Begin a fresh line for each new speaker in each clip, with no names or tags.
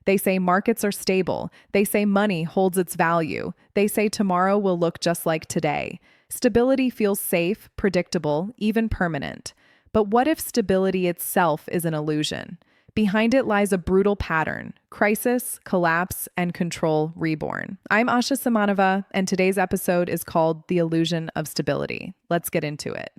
They say markets are stable. They say money holds its value. They say tomorrow will look just like today. Stability feels safe, predictable, even permanent. But what if stability itself is an illusion? Behind it lies a brutal pattern: crisis, collapse, and control reborn. I'm Asya Semánova, and today's episode is called The Illusion of Stability. Let's get into it.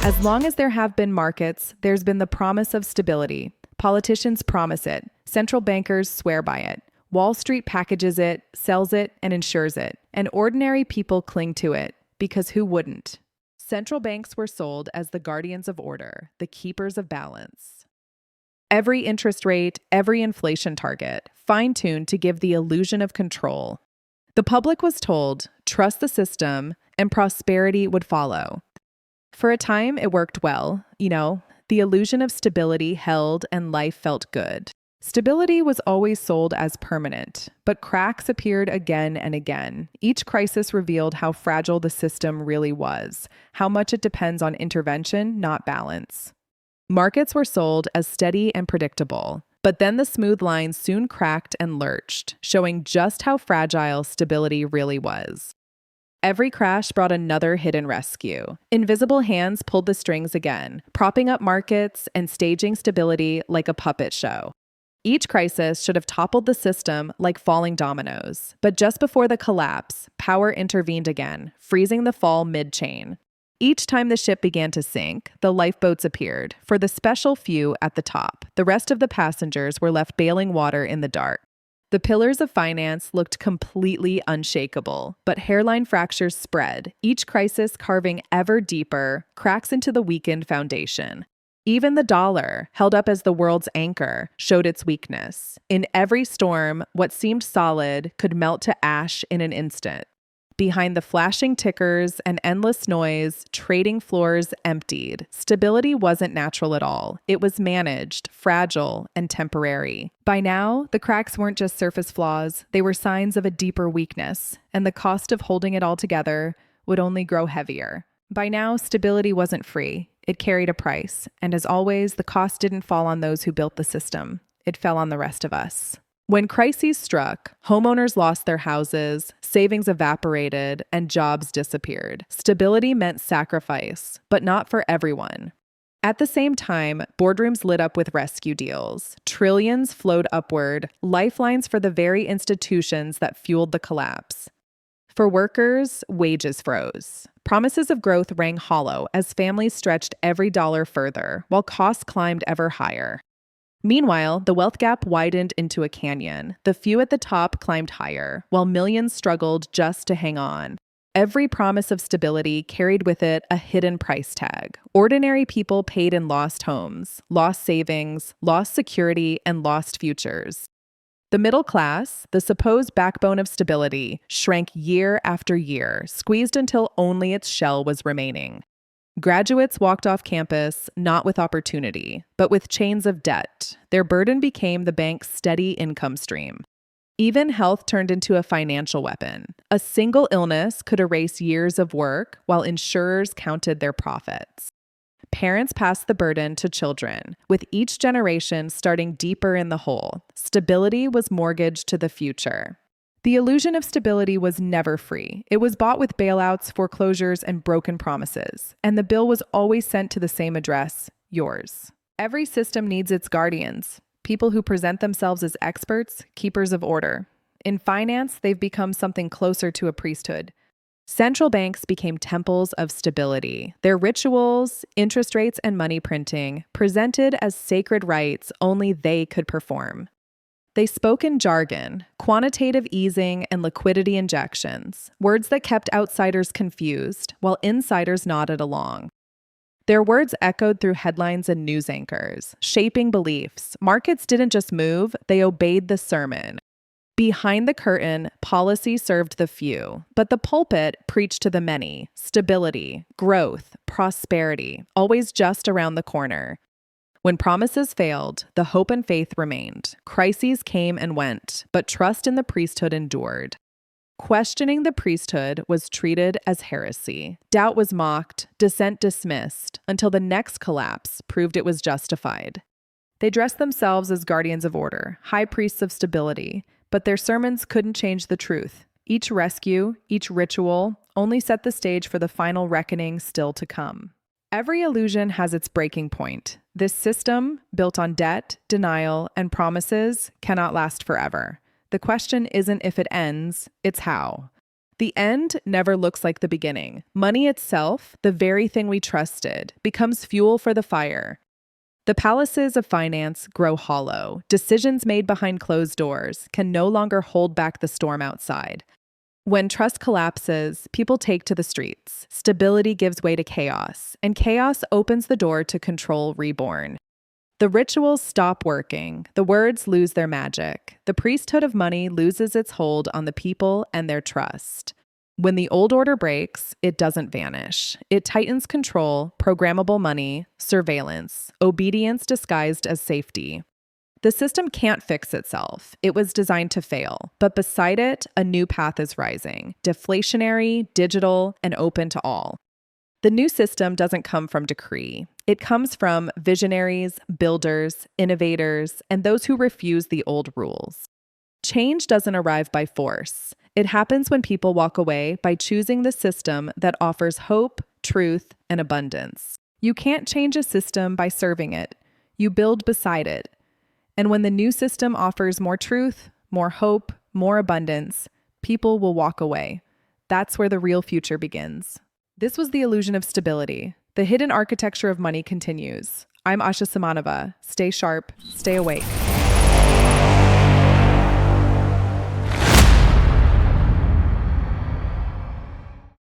As long as there have been markets, there's been the promise of stability. Politicians promise it. Central bankers swear by it. Wall Street packages it, sells it, and insures it. And ordinary people cling to it, because who wouldn't? Central banks were sold as the guardians of order, the keepers of balance. Every interest rate, every inflation target, fine-tuned to give the illusion of control. The public was told, trust the system, and prosperity would follow. For a time, it worked well. The illusion of stability held and life felt good. Stability was always sold as permanent, but cracks appeared again and again. Each crisis revealed how fragile the system really was, how much it depends on intervention, not balance. Markets were sold as steady and predictable, but then the smooth lines soon cracked and lurched, showing just how fragile stability really was. Every crash brought another hidden rescue. Invisible hands pulled the strings again, propping up markets and staging stability like a puppet show. Each crisis should have toppled the system like falling dominoes. But just before the collapse, power intervened again, freezing the fall mid-chain. Each time the ship began to sink, the lifeboats appeared. For the special few at the top, the rest of the passengers were left bailing water in the dark. The pillars of finance looked completely unshakable, but hairline fractures spread, each crisis carving ever deeper cracks into the weakened foundation. Even the dollar, held up as the world's anchor, showed its weakness. In every storm, what seemed solid could melt to ash in an instant. Behind the flashing tickers and endless noise, trading floors emptied. Stability wasn't natural at all. It was managed, fragile, and temporary. By now, the cracks weren't just surface flaws. They were signs of a deeper weakness, and the cost of holding it all together would only grow heavier. By now, stability wasn't free. It carried a price, and as always, the cost didn't fall on those who built the system. It fell on the rest of us. When crises struck, homeowners lost their houses, savings evaporated, and jobs disappeared. Stability meant sacrifice, but not for everyone. At the same time, boardrooms lit up with rescue deals. Trillions flowed upward, lifelines for the very institutions that fueled the collapse. For workers, wages froze. Promises of growth rang hollow as families stretched every dollar further, while costs climbed ever higher. Meanwhile, the wealth gap widened into a canyon. The few at the top climbed higher, while millions struggled just to hang on. Every promise of stability carried with it a hidden price tag. Ordinary people paid in lost homes, lost savings, lost security, and lost futures. The middle class, the supposed backbone of stability, shrank year after year, squeezed until only its shell was remaining. Graduates walked off campus not with opportunity, but with chains of debt. Their burden became the bank's steady income stream. Even health turned into a financial weapon. A single illness could erase years of work, while insurers counted their profits. Parents passed the burden to children, with each generation starting deeper in the hole. Stability was mortgaged to the future. The illusion of stability was never free. It was bought with bailouts, foreclosures, and broken promises. And the bill was always sent to the same address: yours. Every system needs its guardians, people who present themselves as experts, keepers of order. In finance, they've become something closer to a priesthood. Central banks became temples of stability. Their rituals, interest rates, and money printing presented as sacred rites only they could perform. They spoke in jargon, quantitative easing, and liquidity injections, words that kept outsiders confused, while insiders nodded along. Their words echoed through headlines and news anchors, shaping beliefs. Markets didn't just move, they obeyed the sermon. Behind the curtain, policy served the few, but the pulpit preached to the many. Stability, growth, prosperity, always just around the corner. When promises failed, the hope and faith remained. Crises came and went, but trust in the priesthood endured. Questioning the priesthood was treated as heresy. Doubt was mocked, dissent dismissed, until the next collapse proved it was justified. They dressed themselves as guardians of order, high priests of stability, but their sermons couldn't change the truth. Each rescue, each ritual, only set the stage for the final reckoning still to come. Every illusion has its breaking point. This system, built on debt, denial, and promises, cannot last forever. The question isn't if it ends, it's how. The end never looks like the beginning. Money itself, the very thing we trusted, becomes fuel for the fire. The palaces of finance grow hollow. Decisions made behind closed doors can no longer hold back the storm outside. When trust collapses, people take to the streets. Stability gives way to chaos, and chaos opens the door to control reborn. The rituals stop working. The words lose their magic. The priesthood of money loses its hold on the people and their trust. When the old order breaks, it doesn't vanish. It tightens control, programmable money, surveillance, obedience disguised as safety. The system can't fix itself. It was designed to fail. But beside it, a new path is rising, deflationary, digital, and open to all. The new system doesn't come from decree. It comes from visionaries, builders, innovators, and those who refuse the old rules. Change doesn't arrive by force. It happens when people walk away by choosing the system that offers hope, truth, and abundance. You can't change a system by serving it. You build beside it. And when the new system offers more truth, more hope, more abundance, people will walk away. That's where the real future begins. This was The Illusion of Stability. The hidden architecture of money continues. I'm Asya Semánova. Stay sharp, stay awake.